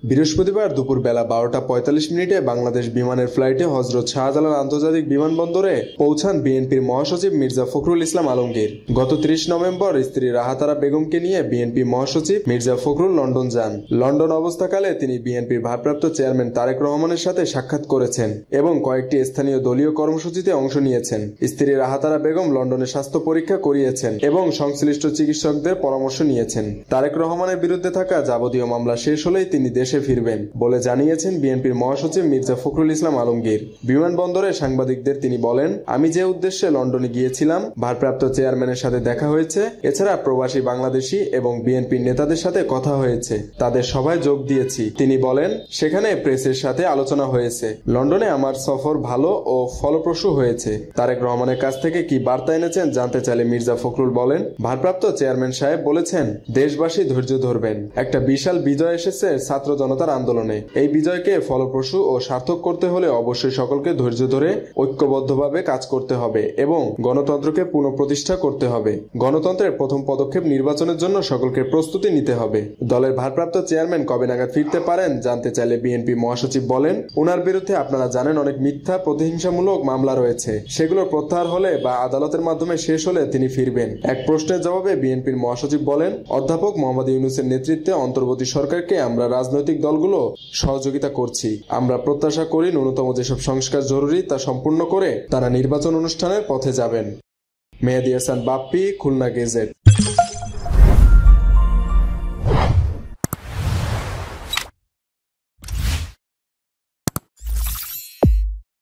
বৃহস্পতিবার দুপুর বেলা 12:45 বাংলাদেশ বিমানের ফ্লাইটে হজরত শাহজালাল আন্তর্জাতিক বিমানবন্দরে পৌঁছান বিএনপির মহাসচিব মির্জা ফখরুল ইসলাম আলমগীর। গত 30 নভেম্বর স্ত্রী রাহাতারা বেগমকে নিয়ে বিএনপি মহাসচিব মির্জা ফখরুল লন্ডন যান। লন্ডন অবস্থাকালে তিনি বিএনপির ভারপ্রাপ্ত চেয়ারম্যান তারেক রহমানের সাথে সাক্ষাৎ করেছেন এবং কয়েকটি স্থানীয় দলীয় কর্মসূচিতে অংশ নিয়েছেন। স্ত্রী রাহাতারা বেগম লন্ডনে স্বাস্থ্য পরীক্ষা করিয়েছেন এবং সংশ্লিষ্ট চিকিৎসকদের পরামর্শ নিয়েছেন। তারেক রহমানের বিরুদ্ধে থাকা যাবতীয় মামলা শেষ হলেই তিনি দেশে ফিরবেন বলে জানিয়েছেন বিএনপির মহাসচিব মির্জা ফখরুল ইসলাম আলমগীর। বিমানবন্দরে সাংবাদিকদের তিনি বলেন, আমি যে উদ্দেশ্যে লন্ডনে গিয়েছিলাম, ভারপ্রাপ্ত চেয়ারম্যানের সাথে দেখা হয়েছে, এছাড়া প্রবাসী বাংলাদেশি এবং বিএনপির নেতাদের সাথে কথা হয়েছে, তাদের সভায় যোগ দিয়েছি। তিনি বলেন, সেখানে প্রেসের সাথে আলোচনা হয়েছে। লন্ডনে আমার সফর ভালো ও ফলপ্রসূ হয়েছে। তারেক রহমানের কাছ থেকে কি বার্তা এনেছেন জানতে চাইলে মির্জা ফখরুল বলেন, ভারপ্রাপ্ত চেয়ারম্যান সাহেব বলেছেন দেশবাসী ধৈর্য ধরবেন। একটা বিশাল বিজয় এসেছে ছাত্র জনতার আন্দোলনে। এই বিজয়কে ফলপ্রসূ ও সার্থক করতে হলে অবশ্যই সকলকে ধৈর্য ধরে ঐক্যবদ্ধভাবে কাজ করতে হবে এবং গণতন্ত্রকে পুনঃপ্রতিষ্ঠা করতে হবে। গণতন্ত্রের প্রথম পদক্ষেপ নির্বাচনের জন্য সকলকে প্রস্তুতি নিতে হবে। দলের ভারপ্রাপ্ত চেয়ারম্যান কবে নাগাদ ফিরতে পারেন জানতে চাইলে বিএনপি মহাসচিব বলেন, ওনার বিরুদ্ধে আপনারা জানেন অনেক মিথ্যা প্রতিহিংসামূলক মামলা রয়েছে, সেগুলো প্রত্যাহার হলে বা আদালতের মাধ্যমে শেষ হলে তিনি ফিরবেন। এক প্রশ্নের জবাবে বিএনপির মহাসচিব বলেন, অধ্যাপক মোহাম্মদ ইউনূসের নেতৃত্বে অন্তর্বর্তী সরকারকে আমরা রাজনৈতিক দলগুলো সহযোগিতা করছি। আমরা প্রত্যাশা করি ন্যূনতম যেসব সংস্কার জরুরি তা সম্পূর্ণ করে তারা নির্বাচন অনুষ্ঠানের পথে যাবেন। মেহেদী হাসান বাপ্পি, খুলনা গেজেট।